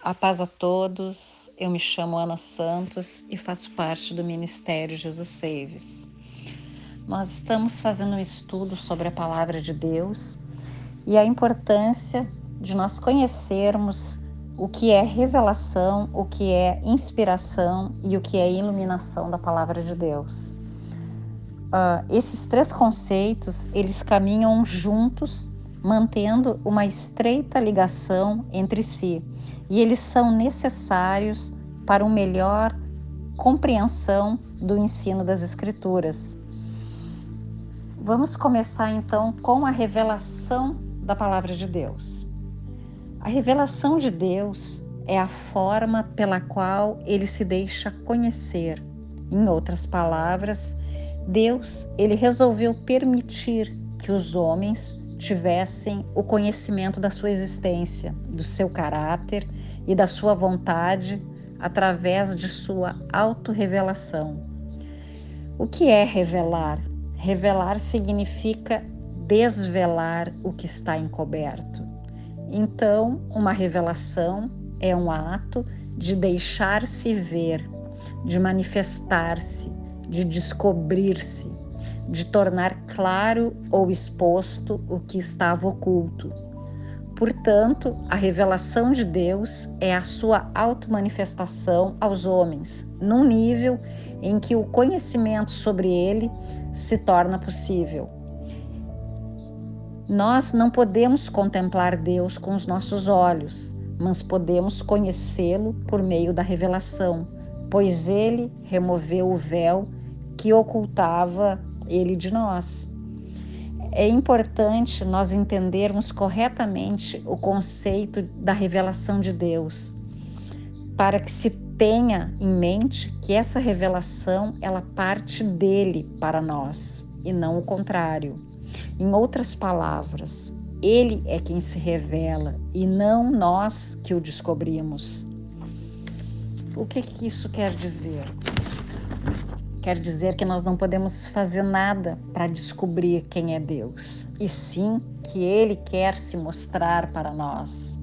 A paz a todos, eu me chamo Ana Santos e faço parte do Ministério Jesus Saves. Nós estamos fazendo um estudo sobre a Palavra de Deus e a importância de nós conhecermos o que é revelação, o que é inspiração e o que é iluminação da Palavra de Deus. Esses três conceitos, eles caminham juntos, mantendo uma estreita ligação entre si, e eles são necessários para uma melhor compreensão do ensino das Escrituras. Vamos começar então com a revelação da Palavra de Deus. A revelação de Deus é a forma pela qual ele se deixa conhecer. Em outras palavras, Deus, ele resolveu permitir que os homens tivessem o conhecimento da sua existência, do seu caráter e da sua vontade através de sua autorrevelação. O que é revelar? Revelar significa desvelar o que está encoberto. Então, uma revelação é um ato de deixar-se ver, de manifestar-se, de descobrir-se, de tornar claro ou exposto o que estava oculto. Portanto, a revelação de Deus é a sua automanifestação aos homens, num nível em que o conhecimento sobre ele se torna possível. Nós não podemos contemplar Deus com os nossos olhos, mas podemos conhecê-lo por meio da revelação, pois ele removeu o véu que ocultava ele de nós. É importante nós entendermos corretamente o conceito da revelação de Deus, para que se tenha em mente que essa revelação, ela parte dele para nós, e não o contrário. Em outras palavras, ele é quem se revela e não nós que o descobrimos. O que isso quer dizer? Quer dizer que nós não podemos fazer nada para descobrir quem é Deus, e sim que ele quer se mostrar para nós.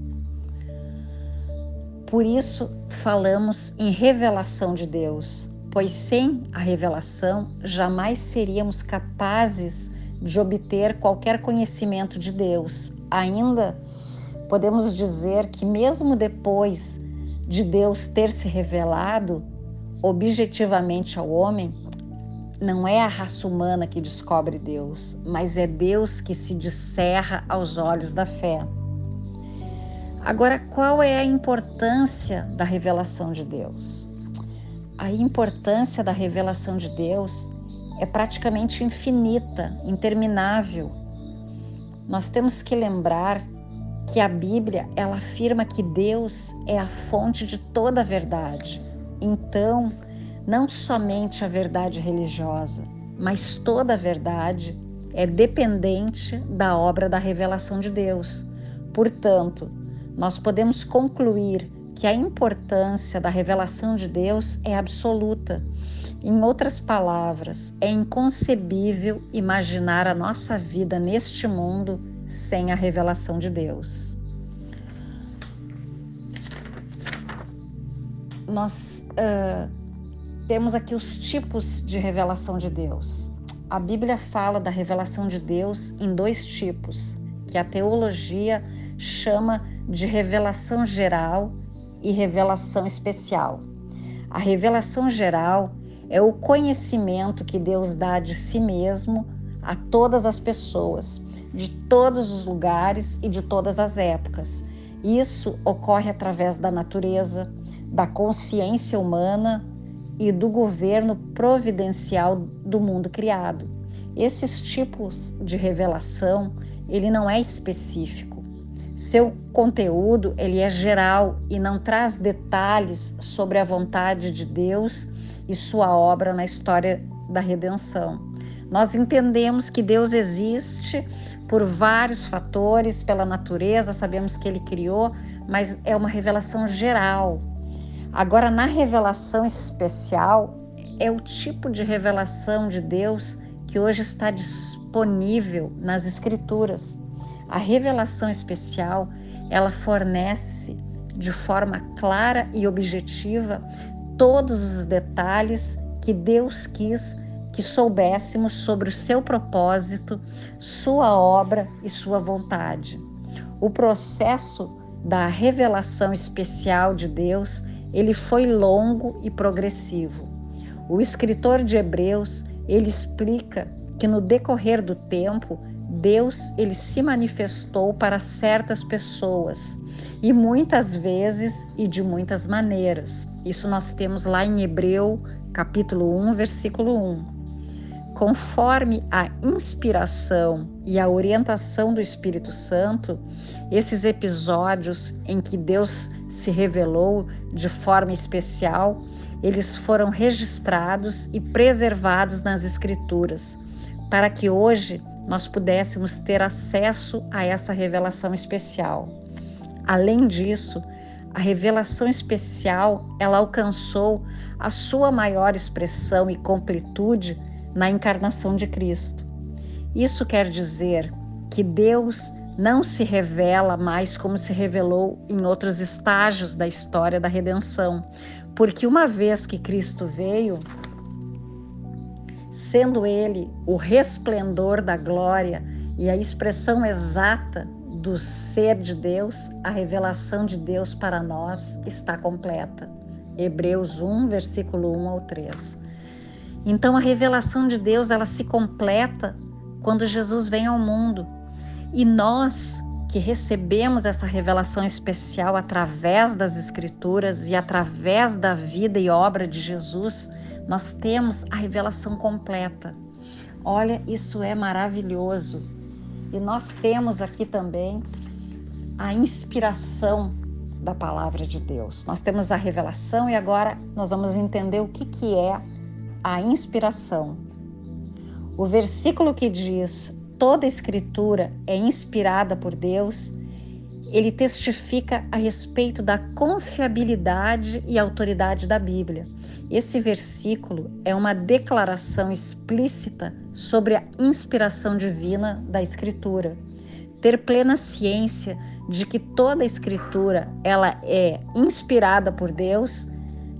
Por isso, falamos em revelação de Deus, pois sem a revelação jamais seríamos capazes de obter qualquer conhecimento de Deus. Ainda podemos dizer que mesmo depois de Deus ter se revelado objetivamente ao homem, não é a raça humana que descobre Deus, mas é Deus que se descerra aos olhos da fé. Agora, qual é a importância da revelação de Deus? A importância da revelação de Deus é praticamente infinita, interminável. Nós temos que lembrar que a Bíblia, ela afirma que Deus é a fonte de toda a verdade. Então, não somente a verdade religiosa, mas toda a verdade é dependente da obra da revelação de Deus. Portanto, nós podemos concluir que a importância da revelação de Deus é absoluta. Em outras palavras, é inconcebível imaginar a nossa vida neste mundo sem a revelação de Deus. Nós temos aqui os tipos de revelação de Deus. A Bíblia fala da revelação de Deus em dois tipos, que a teologia chama de revelação geral e revelação especial. A revelação geral é o conhecimento que Deus dá de si mesmo a todas as pessoas, de todos os lugares e de todas as épocas. Isso ocorre através da natureza, da consciência humana e do governo providencial do mundo criado. Esses tipos de revelação, ele não é específico. Seu conteúdo, ele é geral e não traz detalhes sobre a vontade de Deus e sua obra na história da redenção. Nós entendemos que Deus existe por vários fatores, pela natureza, sabemos que ele criou, mas é uma revelação geral. Agora, na revelação especial, é o tipo de revelação de Deus que hoje está disponível nas Escrituras. A revelação especial, ela fornece de forma clara e objetiva todos os detalhes que Deus quis que soubéssemos sobre o seu propósito, sua obra e sua vontade. O processo da revelação especial de Deus, ele foi longo e progressivo. O escritor de Hebreus, ele explica que no decorrer do tempo, Deus, ele se manifestou para certas pessoas, e muitas vezes e de muitas maneiras. Isso nós temos lá em Hebreu, capítulo 1, versículo 1. Conforme a inspiração e a orientação do Espírito Santo, esses episódios em que Deus se revelou de forma especial, eles foram registrados e preservados nas Escrituras, para que hoje nós pudéssemos ter acesso a essa revelação especial. Além disso, a revelação especial, ela alcançou a sua maior expressão e completude na encarnação de Cristo. Isso quer dizer que Deus não se revela mais como se revelou em outros estágios da história da redenção, porque uma vez que Cristo veio, sendo Ele o resplendor da glória e a expressão exata do ser de Deus, a revelação de Deus para nós está completa. Hebreus 1, versículo 1 ao 3. Então a revelação de Deus, ela se completa quando Jesus vem ao mundo. E nós que recebemos essa revelação especial através das Escrituras e através da vida e obra de Jesus, nós temos a revelação completa. Olha, isso é maravilhoso. E nós temos aqui também a inspiração da palavra de Deus. Nós temos a revelação e agora nós vamos entender o que é a inspiração. O versículo que diz toda a Escritura é inspirada por Deus, ele testifica a respeito da confiabilidade e autoridade da Bíblia. Esse versículo é uma declaração explícita sobre a inspiração divina da Escritura. Ter plena ciência de que toda a Escritura ela é inspirada por Deus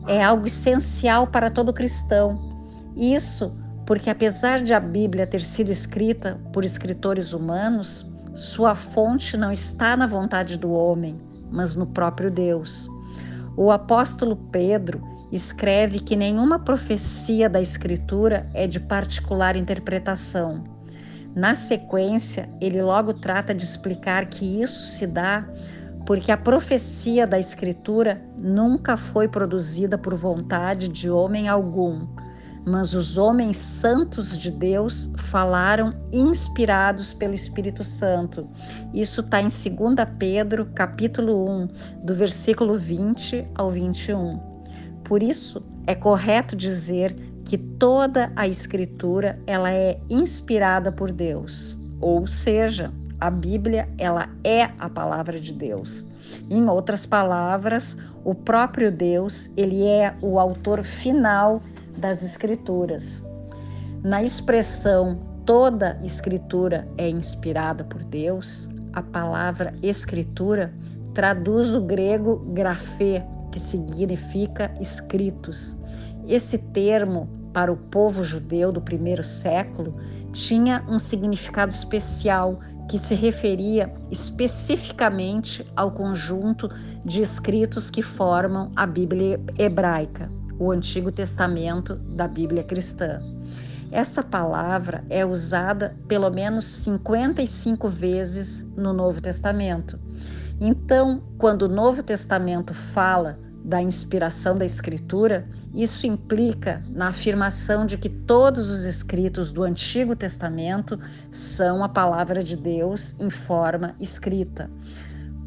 é algo essencial para todo cristão. Isso porque, apesar de a Bíblia ter sido escrita por escritores humanos, sua fonte não está na vontade do homem, mas no próprio Deus. O apóstolo Pedro escreve que nenhuma profecia da Escritura é de particular interpretação. Na sequência, ele logo trata de explicar que isso se dá porque a profecia da Escritura nunca foi produzida por vontade de homem algum, mas os homens santos de Deus falaram inspirados pelo Espírito Santo. Isso está em 2 Pedro, capítulo 1, do versículo 20 ao 21. Por isso, é correto dizer que toda a Escritura ela é inspirada por Deus, ou seja, a Bíblia ela é a palavra de Deus. Em outras palavras, o próprio Deus ele é o autor final das Escrituras. Na expressão toda Escritura é inspirada por Deus, a palavra Escritura traduz o grego grafê, que significa escritos. Esse termo, para o povo judeu do primeiro século, tinha um significado especial que se referia especificamente ao conjunto de escritos que formam a Bíblia hebraica, o Antigo Testamento da Bíblia cristã. Essa palavra é usada pelo menos 55 vezes no Novo Testamento. Então, quando o Novo Testamento fala da inspiração da Escritura, isso implica na afirmação de que todos os escritos do Antigo Testamento são a palavra de Deus em forma escrita.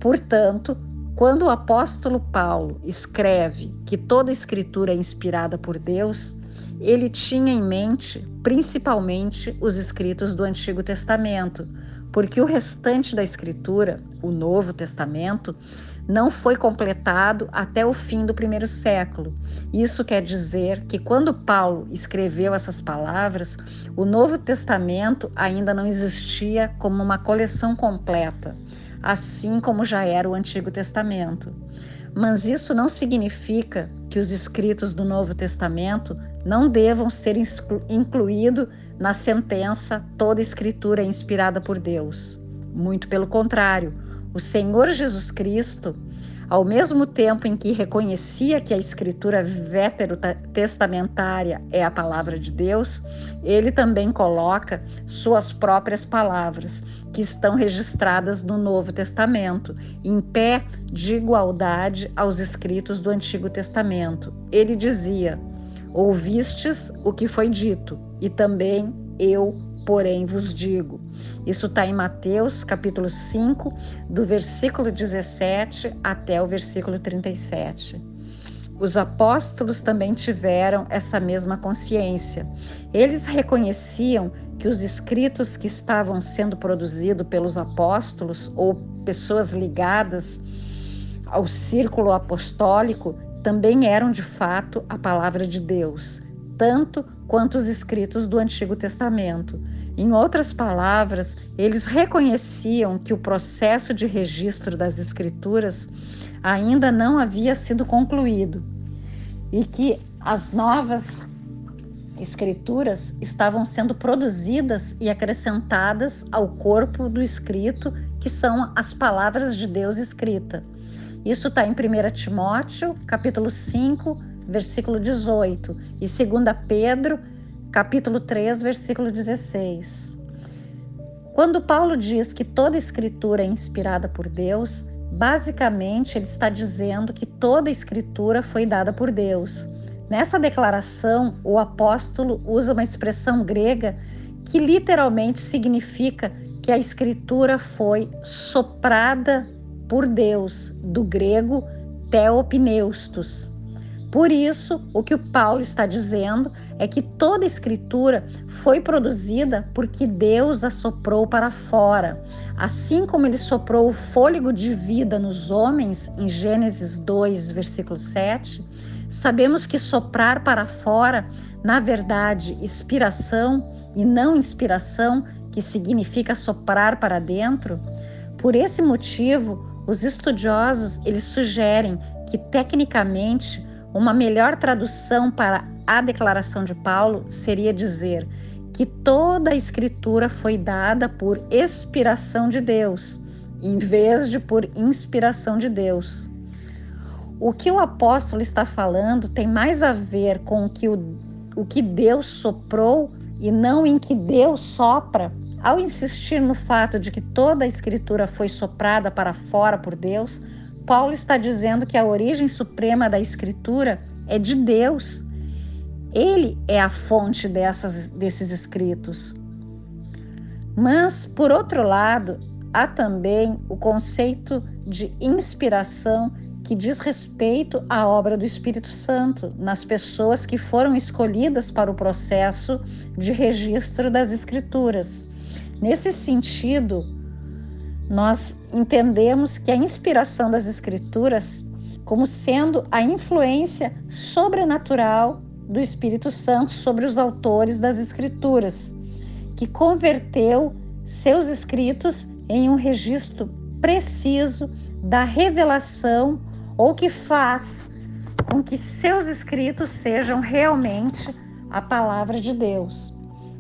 Portanto, quando o apóstolo Paulo escreve que toda a Escritura é inspirada por Deus, ele tinha em mente principalmente os escritos do Antigo Testamento, porque o restante da Escritura, o Novo Testamento, não foi completado até o fim do primeiro século. Isso quer dizer que quando Paulo escreveu essas palavras, o Novo Testamento ainda não existia como uma coleção completa, assim como já era o Antigo Testamento. Mas isso não significa que os escritos do Novo Testamento não devam ser incluídos na sentença toda escritura é inspirada por Deus. Muito pelo contrário, o Senhor Jesus Cristo, ao mesmo tempo em que reconhecia que a escritura veterotestamentária é a palavra de Deus, ele também coloca suas próprias palavras, que estão registradas no Novo Testamento, em pé de igualdade aos escritos do Antigo Testamento. Ele dizia: ouvistes o que foi dito, e também eu, porém, vos digo. Isso está em Mateus, capítulo 5, do versículo 17 até o versículo 37. Os apóstolos também tiveram essa mesma consciência. Eles reconheciam que os escritos que estavam sendo produzidos pelos apóstolos ou pessoas ligadas ao círculo apostólico também eram de fato a palavra de Deus, tanto quanto os escritos do Antigo Testamento. Em outras palavras, eles reconheciam que o processo de registro das Escrituras ainda não havia sido concluído e que as novas Escrituras estavam sendo produzidas e acrescentadas ao corpo do escrito, que são as palavras de Deus escrita. Isso está em 1 Timóteo, capítulo 5, versículo 18, e 2 Pedro, capítulo 3, versículo 16. Quando Paulo diz que toda escritura é inspirada por Deus, basicamente ele está dizendo que toda escritura foi dada por Deus. Nessa declaração, o apóstolo usa uma expressão grega que literalmente significa que a escritura foi soprada por Deus, do grego theopneustos. Por isso, o que o Paulo está dizendo é que toda a escritura foi produzida porque Deus a soprou para fora. Assim como ele soprou o fôlego de vida nos homens, em Gênesis 2, versículo 7, sabemos que soprar para fora, na verdade, inspiração e não inspiração, que significa soprar para dentro. Por esse motivo, os estudiosos eles sugerem que, tecnicamente, uma melhor tradução para a declaração de Paulo seria dizer que toda a escritura foi dada por expiração de Deus, em vez de por inspiração de Deus. O que o apóstolo está falando tem mais a ver com o que Deus soprou e não em que Deus sopra. Ao insistir no fato de que toda a escritura foi soprada para fora por Deus, Paulo está dizendo que a origem suprema da escritura é de Deus. Ele é a fonte desses escritos. Mas, por outro lado, há também o conceito de inspiração, que diz respeito à obra do Espírito Santo nas pessoas que foram escolhidas para o processo de registro das Escrituras. Nesse sentido, nós entendemos que a inspiração das Escrituras como sendo a influência sobrenatural do Espírito Santo sobre os autores das Escrituras, que converteu seus escritos em um registro preciso da revelação, ou que faz com que seus escritos sejam realmente a palavra de Deus.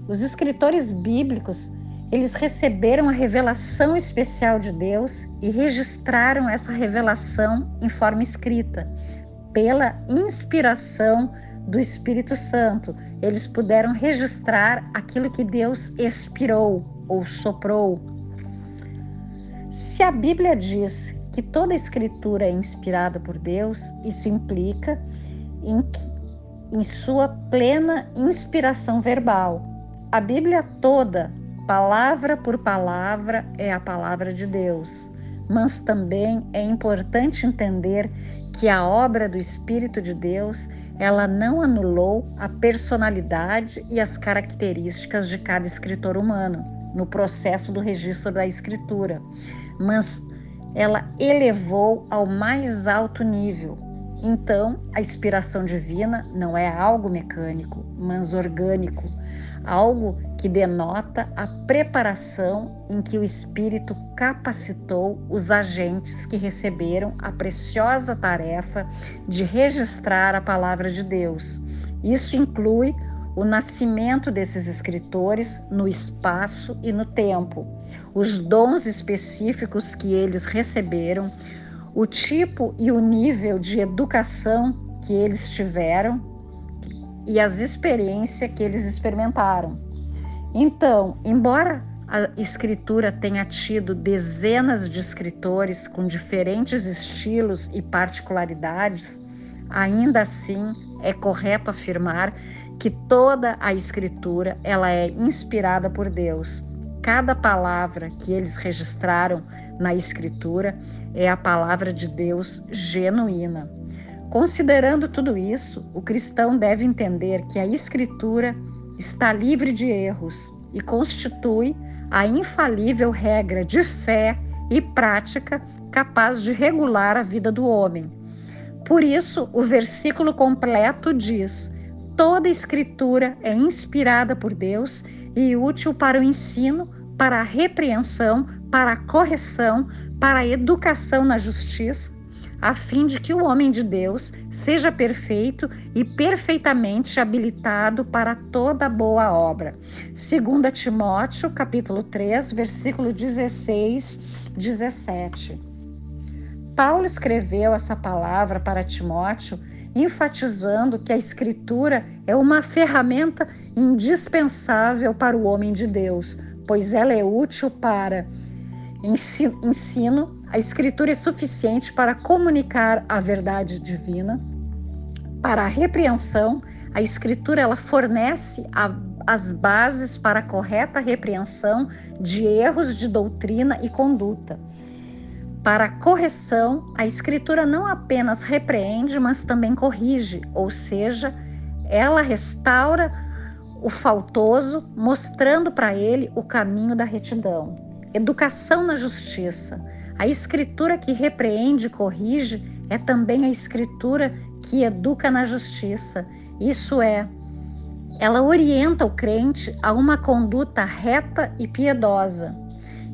Os escritores bíblicos, eles receberam a revelação especial de Deus e registraram essa revelação em forma escrita. Pela inspiração do Espírito Santo, eles puderam registrar aquilo que Deus expirou ou soprou. Se a Bíblia diz que toda a escritura é inspirada por Deus, isso implica em sua plena inspiração verbal. A Bíblia toda, palavra por palavra, é a palavra de Deus. Mas também é importante entender que a obra do Espírito de Deus, ela não anulou a personalidade e as características de cada escritor humano no processo do registro da escritura, mas ela elevou ao mais alto nível Então, a inspiração divina não é algo mecânico, mas orgânico, algo que denota a preparação em que o Espírito capacitou os agentes que receberam a preciosa tarefa de registrar a palavra de Deus. Isso inclui o nascimento desses escritores no espaço e no tempo, os dons específicos que eles receberam, o tipo e o nível de educação que eles tiveram e as experiências que eles experimentaram. Então, embora a escritura tenha tido dezenas de escritores com diferentes estilos e particularidades, ainda assim é correto afirmar que toda a escritura ela é inspirada por Deus. Cada palavra que eles registraram na escritura é a palavra de Deus genuína. Considerando tudo isso, o cristão deve entender que a escritura está livre de erros e constitui a infalível regra de fé e prática capaz de regular a vida do homem. Por isso, o versículo completo diz: toda escritura é inspirada por Deus e útil para o ensino, para a repreensão, para a correção, para a educação na justiça, a fim de que o homem de Deus seja perfeito e perfeitamente habilitado para toda boa obra. 2 Timóteo, capítulo 3, versículo 16, 17. Paulo escreveu essa palavra para Timóteo, enfatizando que a Escritura é uma ferramenta indispensável para o homem de Deus, pois ela é útil para ensino. A Escritura é suficiente para comunicar a verdade divina. Para a repreensão, a Escritura ela fornece as bases para a correta repreensão de erros de doutrina e conduta. Para a correção, a Escritura não apenas repreende, mas também corrige, ou seja, ela restaura o faltoso, mostrando para ele o caminho da retidão. Educação na justiça. A Escritura que repreende e corrige é também a Escritura que educa na justiça. Isso é, ela orienta o crente a uma conduta reta e piedosa.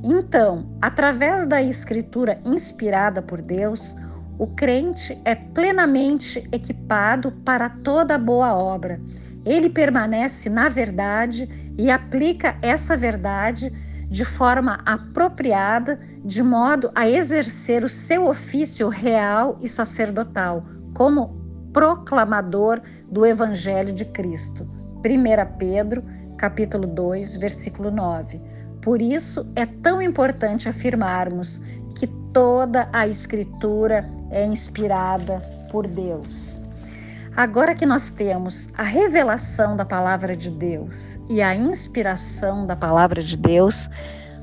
Então, através da Escritura inspirada por Deus, o crente é plenamente equipado para toda boa obra. Ele permanece na verdade e aplica essa verdade de forma apropriada, de modo a exercer o seu ofício real e sacerdotal, como proclamador do Evangelho de Cristo. 1 Pedro, capítulo 2, versículo 9. Por isso é tão importante afirmarmos que toda a Escritura é inspirada por Deus. Agora que nós temos a revelação da palavra de Deus e a inspiração da palavra de Deus,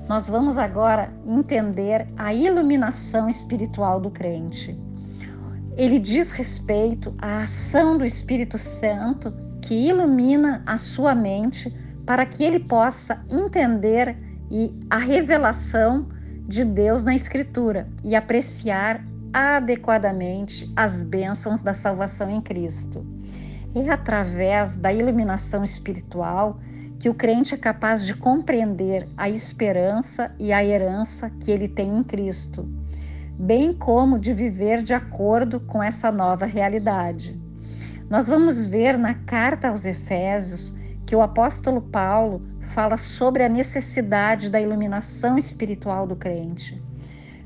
nós vamos agora entender a iluminação espiritual do crente. Ele diz respeito à ação do Espírito Santo que ilumina a sua mente para que ele possa entender a revelação de Deus na Escritura e apreciar adequadamente as bênçãos da salvação em Cristo. É através da iluminação espiritual que o crente é capaz de compreender a esperança e a herança que ele tem em Cristo, bem como de viver de acordo com essa nova realidade. Nós vamos ver na carta aos Efésios que o apóstolo Paulo fala sobre a necessidade da iluminação espiritual do crente.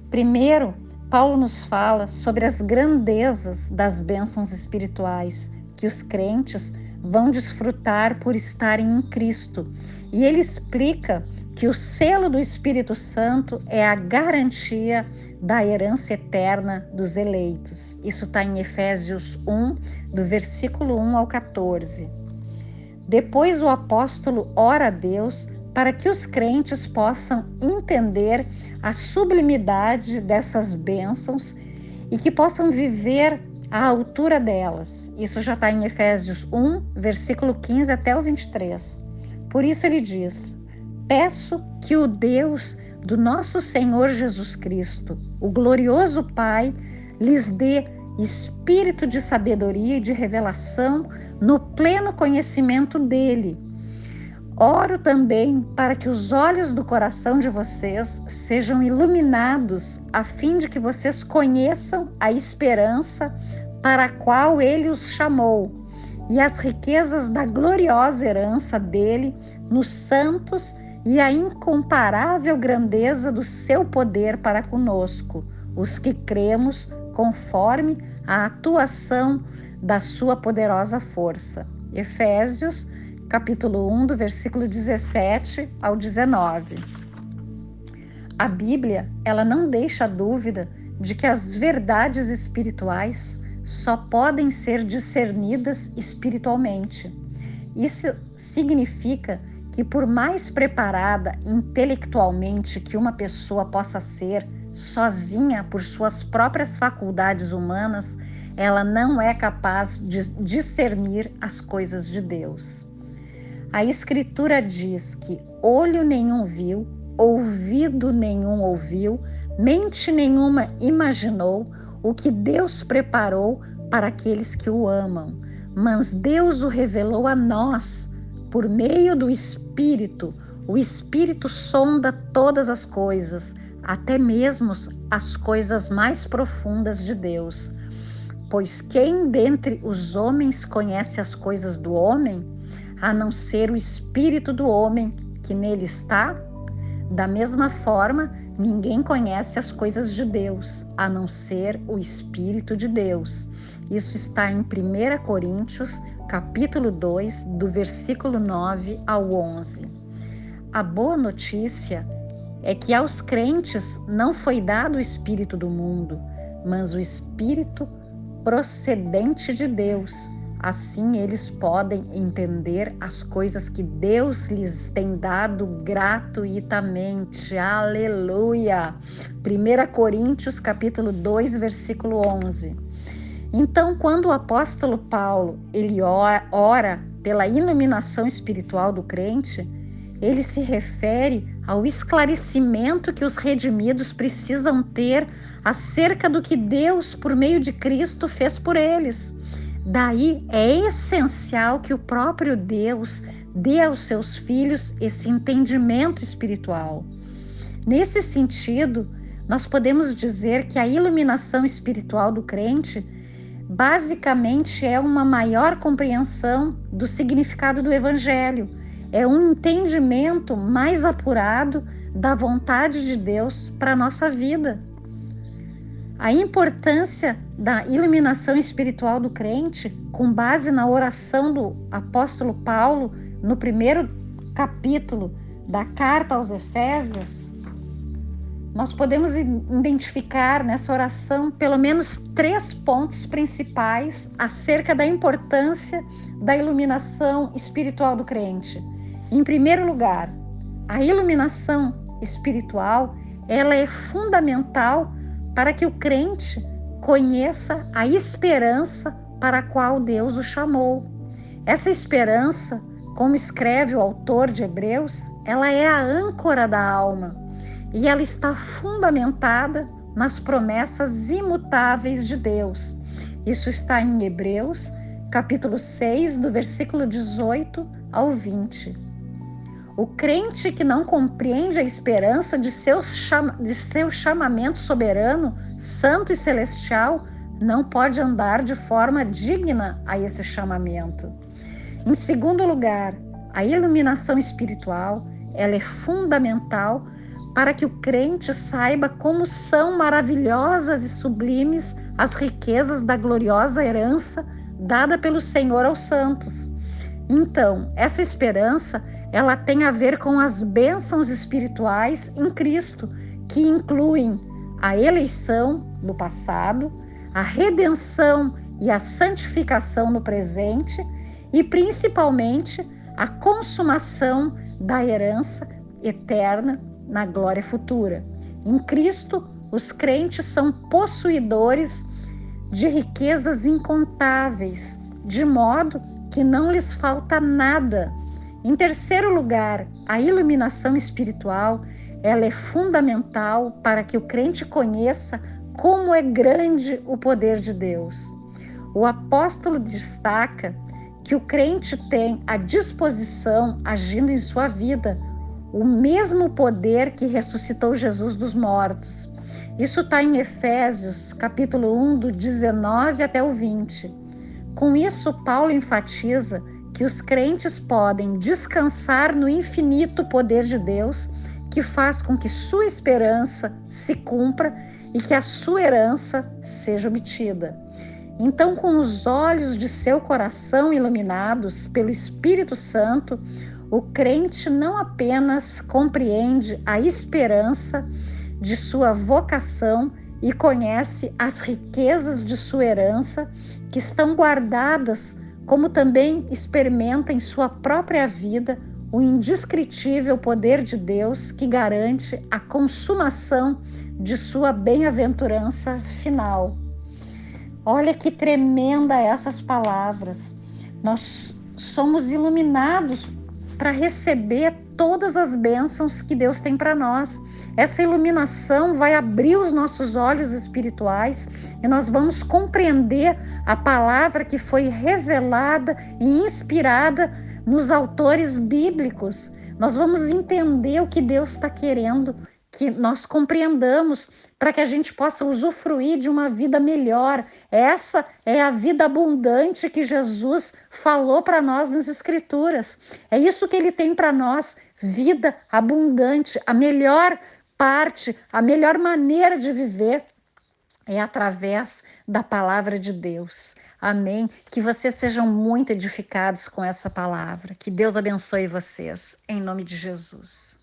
Primeiro, Paulo nos fala sobre as grandezas das bênçãos espirituais que os crentes vão desfrutar por estarem em Cristo. E ele explica que o selo do Espírito Santo é a garantia da herança eterna dos eleitos. Isso está em Efésios 1, do versículo 1 ao 14. Depois o apóstolo ora a Deus para que os crentes possam entender a sublimidade dessas bênçãos e que possam viver à altura delas. Isso já está em Efésios 1, versículo 15 até o 23. Por isso ele diz: peço que o Deus do nosso Senhor Jesus Cristo, o glorioso Pai, lhes dê espírito de sabedoria e de revelação no pleno conhecimento dele. Oro também para que os olhos do coração de vocês sejam iluminados, a fim de que vocês conheçam a esperança para a qual ele os chamou e as riquezas da gloriosa herança dele nos santos e a incomparável grandeza do seu poder para conosco, os que cremos conforme a atuação da sua poderosa força. Efésios, capítulo 1, do versículo 17 ao 19. A Bíblia, ela não deixa dúvida de que as verdades espirituais só podem ser discernidas espiritualmente. Isso significa que, por mais preparada intelectualmente que uma pessoa possa ser, sozinha por suas próprias faculdades humanas, ela não é capaz de discernir as coisas de Deus. A Escritura diz que olho nenhum viu, ouvido nenhum ouviu, mente nenhuma imaginou o que Deus preparou para aqueles que o amam. Mas Deus o revelou a nós por meio do Espírito. O Espírito sonda todas as coisas, até mesmo as coisas mais profundas de Deus. Pois quem dentre os homens conhece as coisas do homem, a não ser o espírito do homem que nele está? Da mesma forma, ninguém conhece as coisas de Deus, a não ser o Espírito de Deus. Isso está em 1 Coríntios, capítulo 2, do versículo 9 ao 11. A boa notícia é que aos crentes não foi dado o Espírito do mundo, mas o Espírito procedente de Deus. Assim eles podem entender as coisas que Deus lhes tem dado gratuitamente. Aleluia! 1 Coríntios capítulo 2, versículo 11. Então, quando o apóstolo Paulo ele ora pela iluminação espiritual do crente, ele se refere ao esclarecimento que os redimidos precisam ter acerca do que Deus, por meio de Cristo, fez por eles. Daí é essencial que o próprio Deus dê aos seus filhos esse entendimento espiritual. Nesse sentido, nós podemos dizer que a iluminação espiritual do crente basicamente é uma maior compreensão do significado do Evangelho, é um entendimento mais apurado da vontade de Deus para a nossa vida. A importância da iluminação espiritual do crente, com base na oração do apóstolo Paulo, no primeiro capítulo da carta aos Efésios, nós podemos identificar nessa oração pelo menos 3 pontos principais acerca da importância da iluminação espiritual do crente. Em primeiro lugar, a iluminação espiritual, ela é fundamental para que o crente conheça a esperança para a qual Deus o chamou. Essa esperança, como escreve o autor de Hebreus, ela é a âncora da alma e ela está fundamentada nas promessas imutáveis de Deus. Isso está em Hebreus, capítulo 6, do versículo 18 ao 20. O crente que não compreende a esperança de seu chamamento soberano, santo e celestial, não pode andar de forma digna a esse chamamento. Em segundo lugar, a iluminação espiritual, ela é fundamental para que o crente saiba como são maravilhosas e sublimes as riquezas da gloriosa herança dada pelo Senhor aos santos. Então, essa esperança ela tem a ver com as bênçãos espirituais em Cristo, que incluem a eleição no passado, a redenção e a santificação no presente e, principalmente, a consumação da herança eterna na glória futura. Em Cristo, os crentes são possuidores de riquezas incontáveis, de modo que não lhes falta nada. Em terceiro lugar, a iluminação espiritual, ela é fundamental para que o crente conheça como é grande o poder de Deus. O apóstolo destaca que o crente tem à disposição, agindo em sua vida, o mesmo poder que ressuscitou Jesus dos mortos. Isso está em Efésios, capítulo 1, do 19 até o 20. Com isso, Paulo enfatiza que os crentes podem descansar no infinito poder de Deus, que faz com que sua esperança se cumpra e que a sua herança seja obtida. Então, com os olhos de seu coração iluminados pelo Espírito Santo, o crente não apenas compreende a esperança de sua vocação e conhece as riquezas de sua herança que estão guardadas, como também experimenta em sua própria vida o indescritível poder de Deus que garante a consumação de sua bem-aventurança final. Olha que tremenda essas palavras. Nós somos iluminados para receber todas as bênçãos que Deus tem para nós. Essa iluminação vai abrir os nossos olhos espirituais e nós vamos compreender a palavra que foi revelada e inspirada nos autores bíblicos. Nós vamos entender o que Deus está querendo que nós compreendamos para que a gente possa usufruir de uma vida melhor. Essa é a vida abundante que Jesus falou para nós nas Escrituras. É isso que ele tem para nós, vida abundante. A melhor parte, a melhor maneira de viver é através da palavra de Deus. Amém? Que vocês sejam muito edificados com essa palavra. Que Deus abençoe vocês. Em nome de Jesus.